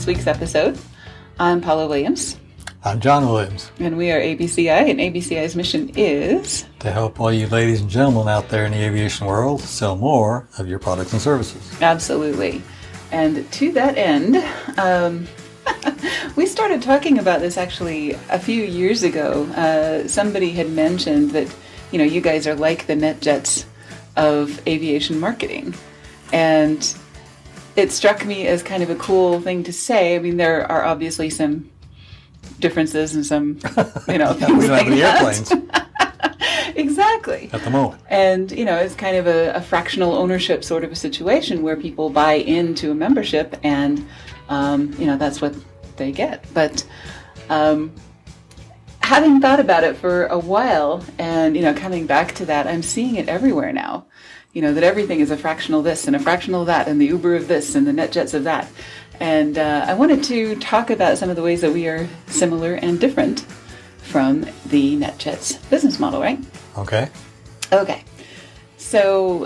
this week's episode. I'm Paula Williams. I'm John Williams. And we are ABCI, and ABCI's mission is to help all you ladies and gentlemen out there in the aviation world sell more of your products and services. Absolutely. And to that end, we started talking about this actually a few years ago. Somebody had mentioned that, you guys are like the NetJets of aviation marketing. And it struck me as kind of a cool thing to say. I mean, there are obviously some differences and some, things we don't have any airplanes. Exactly. At the moment. And, it's kind of a fractional ownership sort of a situation where people buy into a membership and, that's what they get. But having thought about it for a while and, coming back to that, I'm seeing it everywhere now. That everything is a fractional this and a fractional that and the Uber of this and the NetJets of that. And I wanted to talk about some of the ways that we are similar and different from the NetJets business model, right? Okay. So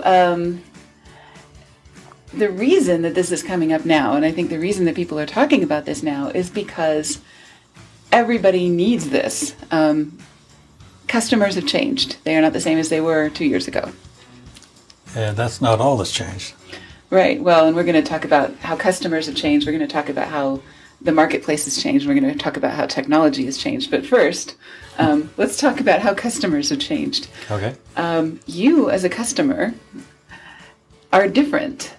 the reason that this is coming up now, and I think the reason that people are talking about this now, is because everybody needs this. Customers have changed. They are not the same as they were 2 years ago. And that's not all that's changed. Right. Well, and we're going to talk about how customers have changed. We're going to talk about how the marketplace has changed. We're going to talk about how technology has changed. But first, let's talk about how customers have changed. Okay. You, as a customer, are different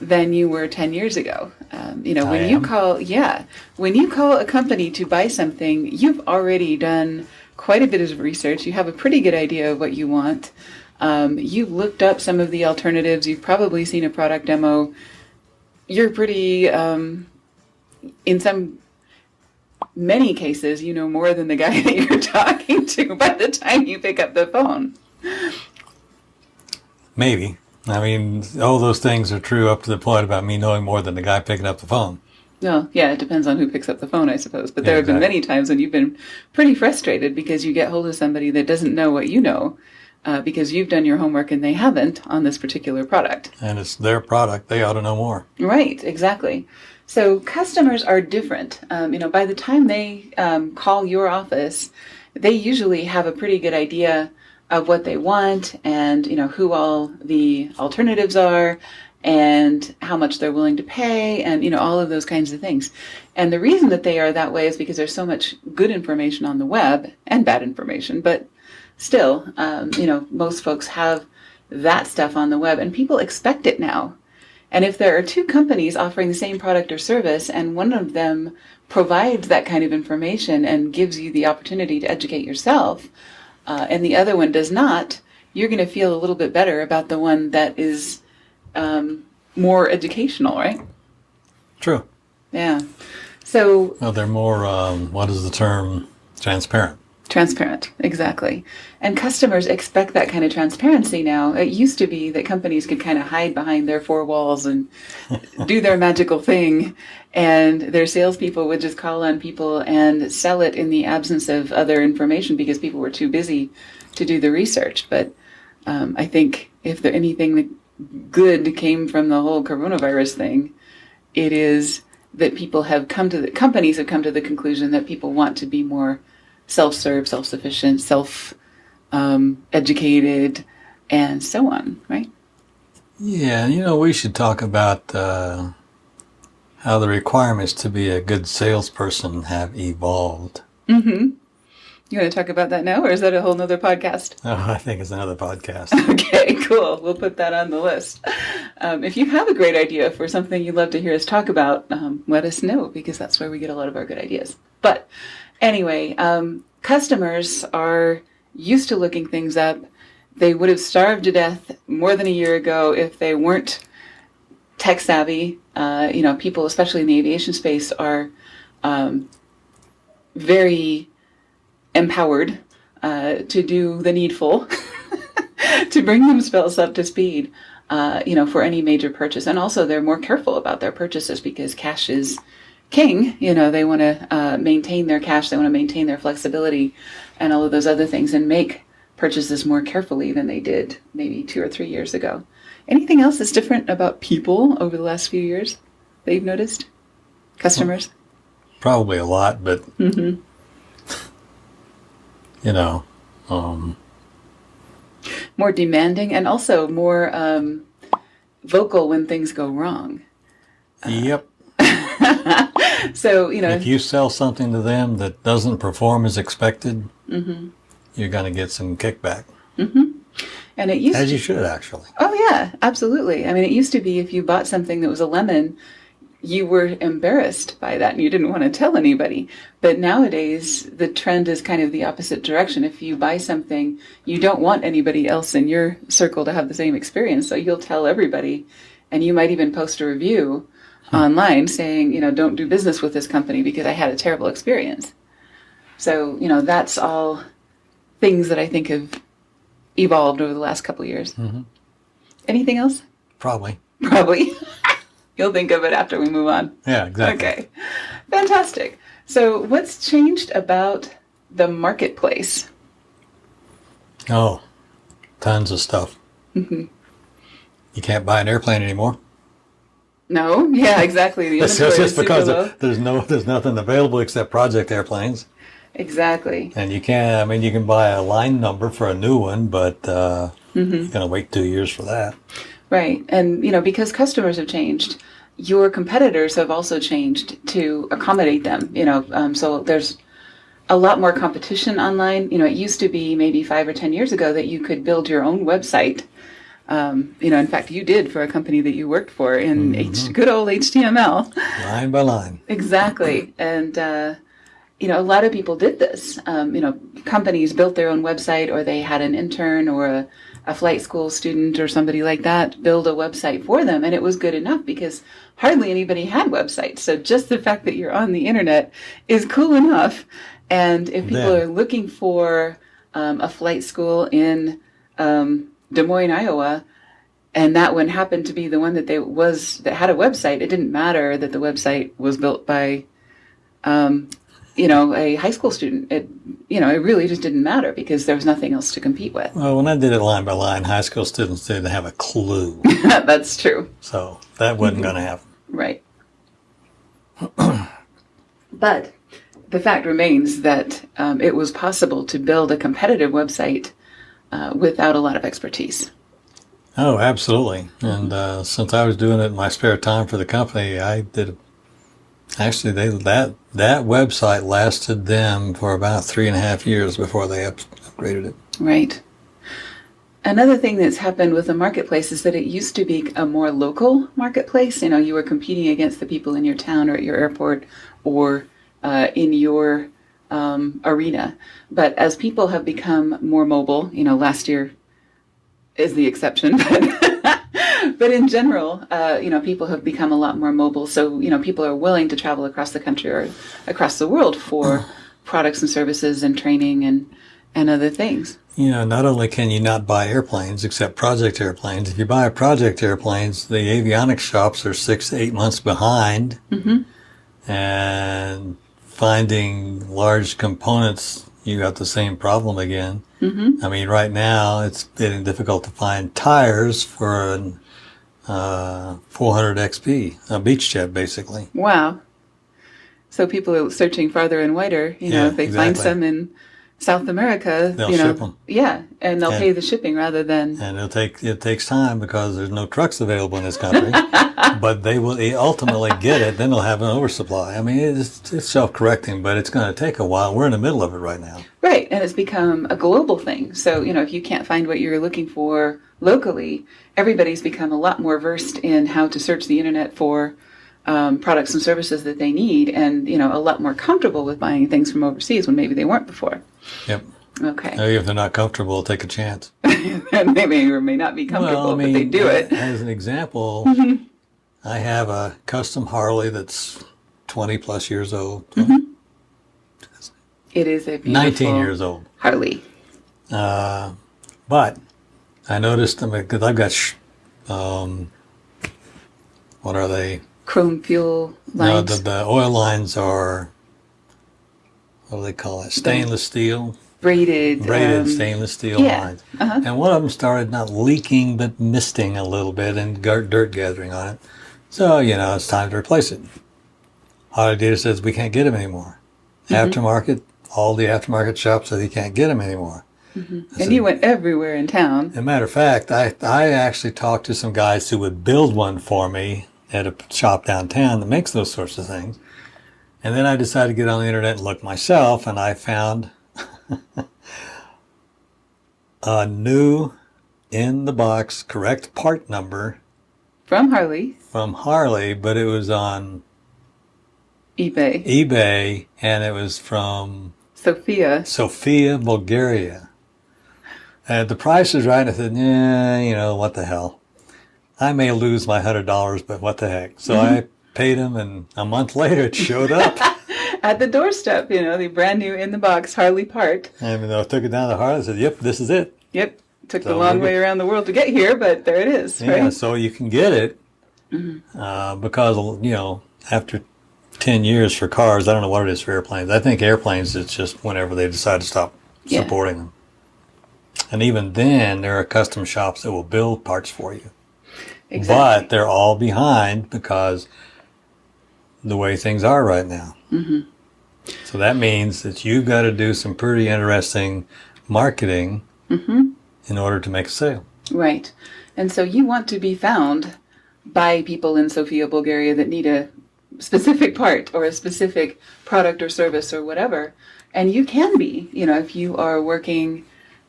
than you were 10 years ago. When you call a company to buy something, you've already done quite a bit of research. You have a pretty good idea of what you want. You've looked up some of the alternatives. You've probably seen a product demo. You're pretty, in many cases, you know more than the guy that you're talking to by the time you pick up the phone. Maybe. I mean, all those things are true up to the point about me knowing more than the guy picking up the phone. Well, yeah, it depends on who picks up the phone, I suppose. But there have been many times when you've been pretty frustrated because you get hold of somebody that doesn't know what you know. Because you've done your homework and they haven't on this particular product. And it's their product. They ought to know more. Right, exactly. So customers are different. By the time they call your office, they usually have a pretty good idea of what they want and, who all the alternatives are and how much they're willing to pay and, all of those kinds of things. And the reason that they are that way is because there's so much good information on the web and bad information, but still, most folks have that stuff on the web and people expect it now. And if there are two companies offering the same product or service and one of them provides that kind of information and gives you the opportunity to educate yourself, and the other one does not, you're going to feel a little bit better about the one that is more educational, right? True. Yeah. So... Well, they're more, what is the term, transparent. Transparent, exactly. And customers expect that kind of transparency now. It used to be that companies could kind of hide behind their four walls and do their magical thing, and their salespeople would just call on people and sell it in the absence of other information because people were too busy to do the research. But I think if there anything that good came from the whole coronavirus thing, it is that companies have come to the conclusion that people want to be more self-serve, self-sufficient, self-educated, and so on, right? Yeah, we should talk about how the requirements to be a good salesperson have evolved. Mm-hmm. You want to talk about that now, or is that a whole nother podcast? Oh, I think it's another podcast. Okay, cool. We'll put that on the list. If you have a great idea for something you'd love to hear us talk about, let us know, because that's where we get a lot of our good ideas. But anyway, customers are used to looking things up. They would have starved to death more than a year ago if they weren't tech savvy. People, especially in the aviation space, are very empowered to do the needful to bring themselves up to speed, for any major purchase. And also they're more careful about their purchases because cash is king. They want to maintain their cash. They want to maintain their flexibility and all of those other things and make purchases more carefully than they did maybe 2 or 3 years ago. Anything else that's different about people over the last few years that you've noticed? Customers? Probably a lot, but Mm-hmm. you know, More demanding and also more vocal when things go wrong. yep. So, If you sell something to them that doesn't perform as expected, mm-hmm. you're going to get some kickback. Mm-hmm. And it used As you to, should, actually. oh yeah, absolutely. I mean, it used to be if you bought something that was a lemon, you were embarrassed by that and you didn't want to tell anybody. But nowadays, the trend is kind of the opposite direction. If you buy something, you don't want anybody else in your circle to have the same experience. So you'll tell everybody, and you might even post a review online saying, don't do business with this company because I had a terrible experience. So, that's all things that I think have evolved over the last couple of years. Mm-hmm. Anything else? Probably. Probably. You'll think of it after we move on. Yeah, exactly. Okay. Fantastic. So what's changed about the marketplace? Oh, tons of stuff. Mm-hmm. You can't buy an airplane anymore. No? Yeah, exactly. The That's inventory just is super because low. there's nothing available except project airplanes. Exactly. And you can buy a line number for a new one, but Mm-hmm. you're going to wait 2 years for that. Right. And, because customers have changed, your competitors have also changed to accommodate them, so there's a lot more competition online. It used to be maybe 5 or 10 years ago that you could build your own website. In fact, you did for a company that you worked for in good old HTML. Line by line. Exactly. And, a lot of people did this. Companies built their own website, or they had an intern or a flight school student or somebody like that build a website for them. And it was good enough because hardly anybody had websites. So just the fact that you're on the internet is cool enough. And if people are looking for a flight school in Des Moines, Iowa, and that one happened to be the one that had a website, it didn't matter that the website was built by a high school student. It really just didn't matter because there was nothing else to compete with. Well, when I did it line by line, high school students didn't have a clue. That's true. So that wasn't going to happen. Right. But the fact remains that it was possible to build a competitive website without a lot of expertise. Oh, absolutely. And since I was doing it in my spare time for the company, I did. Actually, that website lasted them for about 3.5 years before they upgraded it. Right. Another thing that's happened with the marketplace is that it used to be a more local marketplace. You were competing against the people in your town or at your airport or in your arena. But as people have become more mobile, last year is the exception, but in general, people have become a lot more mobile. So, people are willing to travel across the country or across the world for products and services and training and other things. Not only can you not buy airplanes except project airplanes, if you buy project airplanes, the avionics shops are 6 to 8 months behind. Mm-hmm. And finding large components, you got the same problem again. Mm-hmm. I mean, right now it's getting difficult to find tires for an 400 XP, a beach jet, basically. Wow. So people are searching farther and wider. If they find some in South America, they'll ship them. Yeah, and they'll pay the shipping rather than. And it takes time because there's no trucks available in this country. But they will ultimately get it. Then they'll have an oversupply. I mean, it's self-correcting, but it's going to take a while. We're in the middle of it right now. Right, and it's become a global thing. So if you can't find what you're looking for locally, everybody's become a lot more versed in how to search the internet for products and services that they need, and a lot more comfortable with buying things from overseas when maybe they weren't before. Yep. Okay. Maybe if they're not comfortable, take a chance. And they may or may not be comfortable, but they do it. As an example, I have a custom Harley that's 20 plus years old. Mm-hmm. It is a beautiful 19 years old. Harley. But I noticed, because I've got, what are they? Chrome fuel lines. No, the oil lines are, what do they call it? Stainless steel. Braided stainless steel lines. Uh-huh. And one of them started not leaking, but misting a little bit and dirt gathering on it. So, it's time to replace it. Our data says we can't get them anymore. Aftermarket, all the aftermarket shops said you can't get them anymore. And you went everywhere in town. As a matter of fact, I actually talked to some guys who would build one for me at a shop downtown that makes those sorts of things. And then I decided to get on the internet and look myself, and I found a new in-the-box correct part number From Harley, but it was on eBay, and it was from Sofia, Bulgaria. The price was right. I said, yeah, what the hell. I may lose my $100, but what the heck. So I paid him, and a month later it showed up. At the doorstep, the brand new in-the-box Harley part. And I took it down to Harley and said, yep, this is it. Yep. Took the long way around the world to get here, but there it is, right? Yeah, so you can get it because, after 10 years for cars, I don't know what it is for airplanes. I think airplanes, it's just whenever they decide to stop supporting them. And even then, there are custom shops that will build parts for you. Exactly. But they're all behind because the way things are right now. So that means that you've got to do some pretty interesting marketing in order to make a sale. Right. And so you want to be found by people in Sofia, Bulgaria that need a specific part or a specific product or service or whatever. And you can be, if you are working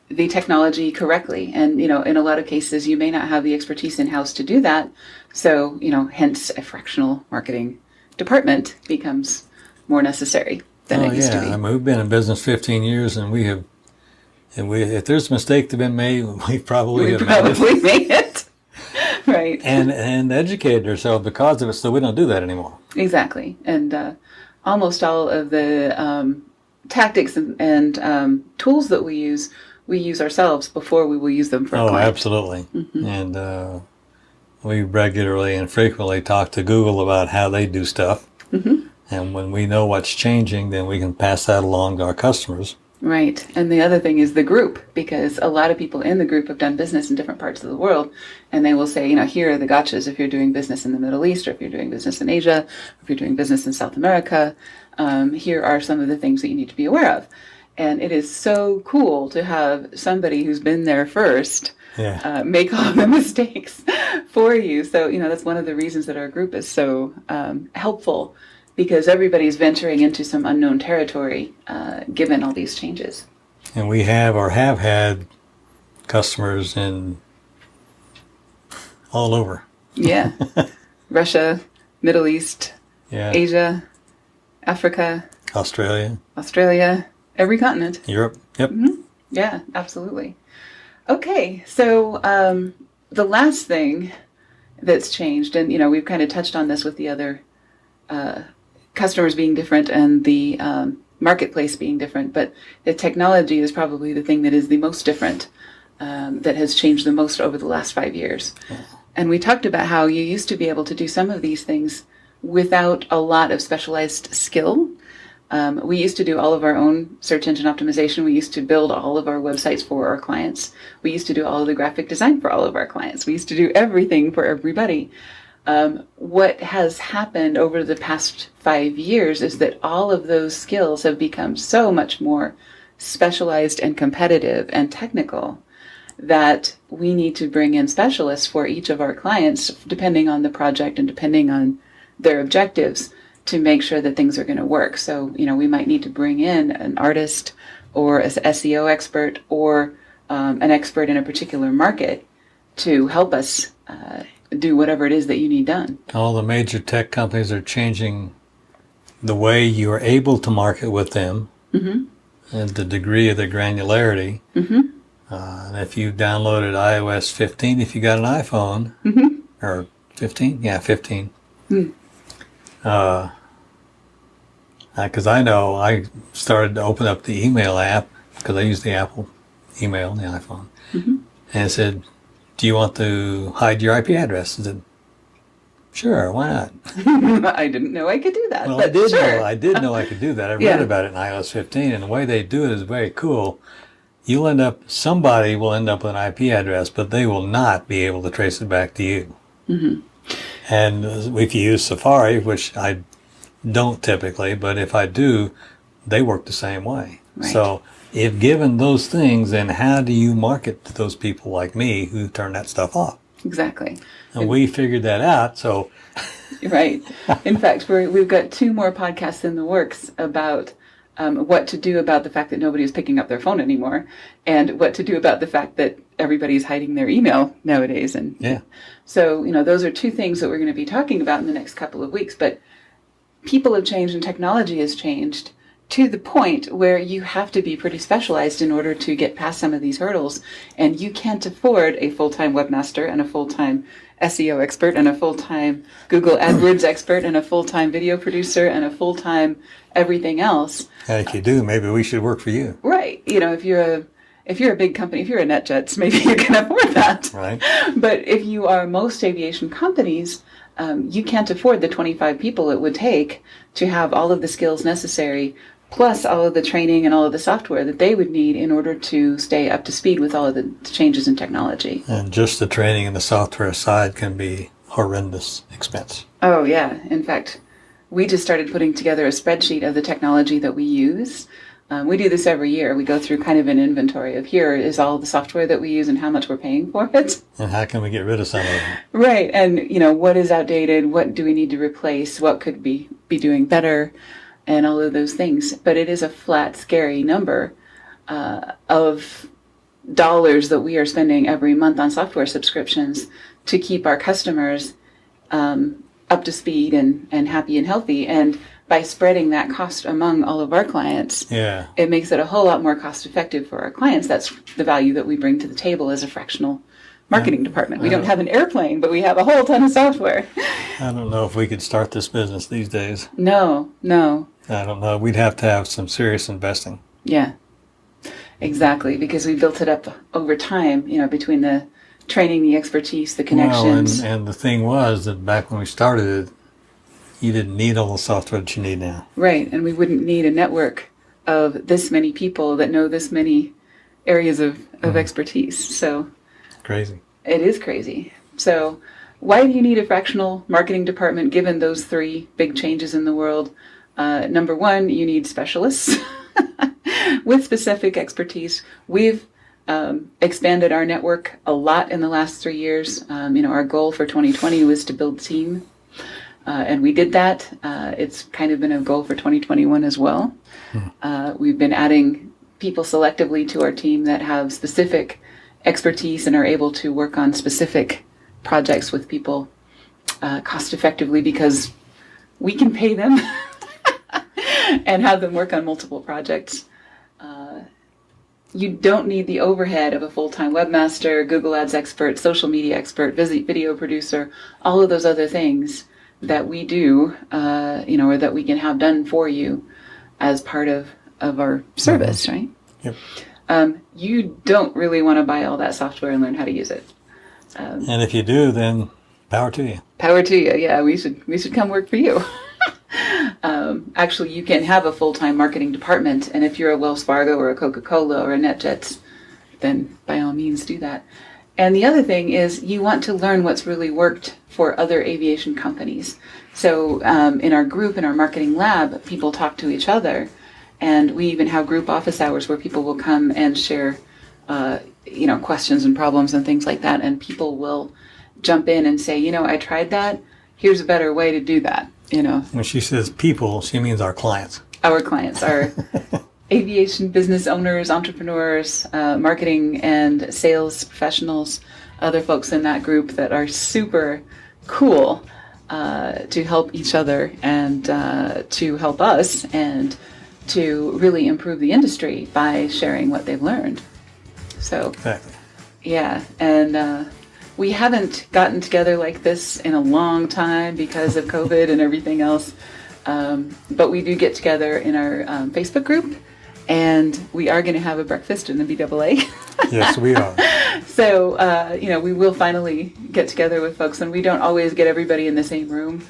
the technology correctly. And, in a lot of cases, you may not have the expertise in-house to do that. So, hence a fractional marketing department becomes more necessary than it used to be. I mean, we've been in business 15 years, and if there's a mistake to be made, we probably made it. Right. And educated ourselves because of it, so we don't do that anymore. Exactly. And almost all of the tactics and tools that we use ourselves before we will use them for a client. Absolutely. And we regularly and frequently talk to Google about how they do stuff. And when we know what's changing, then we can pass that along to our customers. Right. And the other thing is the group, because a lot of people in the group have done business in different parts of the world, and they will say, here are the gotchas if you're doing business in the Middle East, or if you're doing business in Asia, or if you're doing business in South America. Here are some of the things that you need to be aware of. And it is so cool to have somebody who's been there first make all the mistakes for you. So, that's one of the reasons that our group is so helpful, because everybody's venturing into some unknown territory given all these changes. And we have or have had customers in all over. Yeah. Russia, Middle East, Asia, Africa, Australia, every continent. Europe. Yep. Yeah, absolutely. Okay, so the last thing that's changed, and we've kind of touched on this with the other customers being different and the marketplace being different, but the technology is probably the thing that is the most different, that has changed the most over the last 5 years. And we talked about how you used to be able to do some of these things without a lot of specialized skill. We used to do all of our own search engine optimization. We used to build all of our websites for our clients. We used to do all of the graphic design for all of our clients. We used to do everything for everybody. What has happened over the past 5 years is that all of those skills have become so much more specialized and competitive and technical that we need to bring in specialists for each of our clients, depending on the project and depending on their objectives, to make sure that things are going to work. So, we might need to bring in an artist or an SEO expert or an expert in a particular market to help us do whatever it is that you need done. All the major tech companies are changing the way you are able to market with them and the degree of the granularity. And if you downloaded iOS 15, if you got an iPhone, or 15? Yeah, 15. Because I know I started to open up the email app, because I use the Apple email on the iPhone, and it said, do you want to hide your IP address? I said, sure, why not? I didn't know I could do that. Well, but I did know I could do that. I read about it in iOS 15, and the way they do it is very cool. Somebody will end up with an IP address, but they will not be able to trace it back to you. And if you use Safari, which I don't typically, but if I do, they work the same way. Right. So if given those things, then how do you market to those people like me who turn that stuff off? Exactly. And we figured that out. So right. In fact, we've got 2 more podcasts in the works about what to do about the fact that nobody is picking up their phone anymore, and what to do about the fact that everybody's hiding their email nowadays. And yeah. so, those are 2 things that we're going to be talking about in the next couple of weeks. But people have changed and technology has changed to the point where you have to be pretty specialized in order to get past some of these hurdles. And you can't afford a full-time webmaster and a full-time SEO expert and a full-time Google AdWords expert and a full-time video producer and a full-time everything else. And if you do, maybe we should work for you. Right. If you're a big company, if you're a NetJets, maybe you can afford that. Right. But if you are most aviation companies, you can't afford the 25 people it would take to have all of the skills necessary, plus all of the training and all of the software that they would need in order to stay up to speed with all of the changes in technology. And just the training and the software side can be horrendous expense. Oh, yeah. In fact, we just started putting together a spreadsheet of the technology that we use. We do this every year. We go through kind of an inventory of here is all the software that we use and how much we're paying for it. And how can we get rid of some of them? Right. And, what is outdated? What do we need to replace? What could be doing better? And all of those things. But it is a flat, scary number of dollars that we are spending every month on software subscriptions to keep our customers up to speed and happy and healthy. And by spreading that cost among all of our clients, it makes it a whole lot more cost effective for our clients. That's the value that we bring to the table as a fractional marketing department. We don't have an airplane, but we have a whole ton of software. I don't know if we could start this business these days. No. I don't know. We'd have to have some serious investing. Yeah, exactly. Because we built it up over time, between the training, the expertise, the connections. Well, and the thing was that back when we started it, you didn't need all the software that you need now. Right. And we wouldn't need a network of this many people that know this many areas of expertise. So crazy. It is crazy. So why do you need a fractional marketing department given those 3 big changes in the world? Number 1, you need specialists with specific expertise. We've expanded our network a lot in the last 3 years. Our goal for 2020 was to build a team, and we did that. It's kind of been a goal for 2021 as well. We've been adding people selectively to our team that have specific expertise and are able to work on specific projects with people cost effectively because we can pay them and have them work on multiple projects. You don't need the overhead of a full-time webmaster, Google Ads expert, social media expert, video producer, all of those other things that we do, or that we can have done for you as part of our service, right? Yep. You don't really want to buy all that software and learn how to use it. And if you do, then power to you. Power to you. Yeah, we should come work for you. Actually, you can have a full-time marketing department, and if you're a Wells Fargo or a Coca-Cola or a NetJets, then by all means do that. And the other thing is you want to learn what's really worked for other aviation companies. So in our group, in our marketing lab, people talk to each other, and we even have group office hours where people will come and share questions and problems and things like that, and people will jump in and say, I tried that, here's a better way to do that. When she says people, she means our clients. Our clients are aviation business owners, entrepreneurs, marketing and sales professionals, other folks in that group that are super cool to help each other and to help us and to really improve the industry by sharing what they've learned. So, exactly. Yeah, and we haven't gotten together like this in a long time because of COVID and everything else. But we do get together in our Facebook group, and we are going to have a breakfast in the BAA. Yes, we are. So, we will finally get together with folks, and we don't always get everybody in the same room,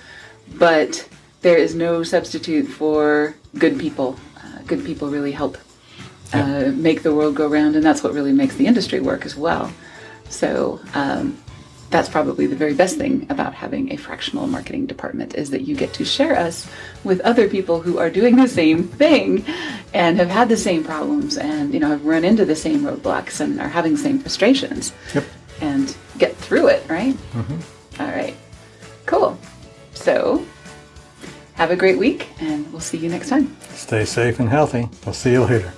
but there is no substitute for good people. Good people really help make the world go round, and that's what really makes the industry work as well. So, that's probably the very best thing about having a fractional marketing department, is that you get to share us with other people who are doing the same thing and have had the same problems and, have run into the same roadblocks and are having the same frustrations. Yep. And get through it, right? Mm-hmm. All right. Cool. So have a great week, and we'll see you next time. Stay safe and healthy. We'll see you later.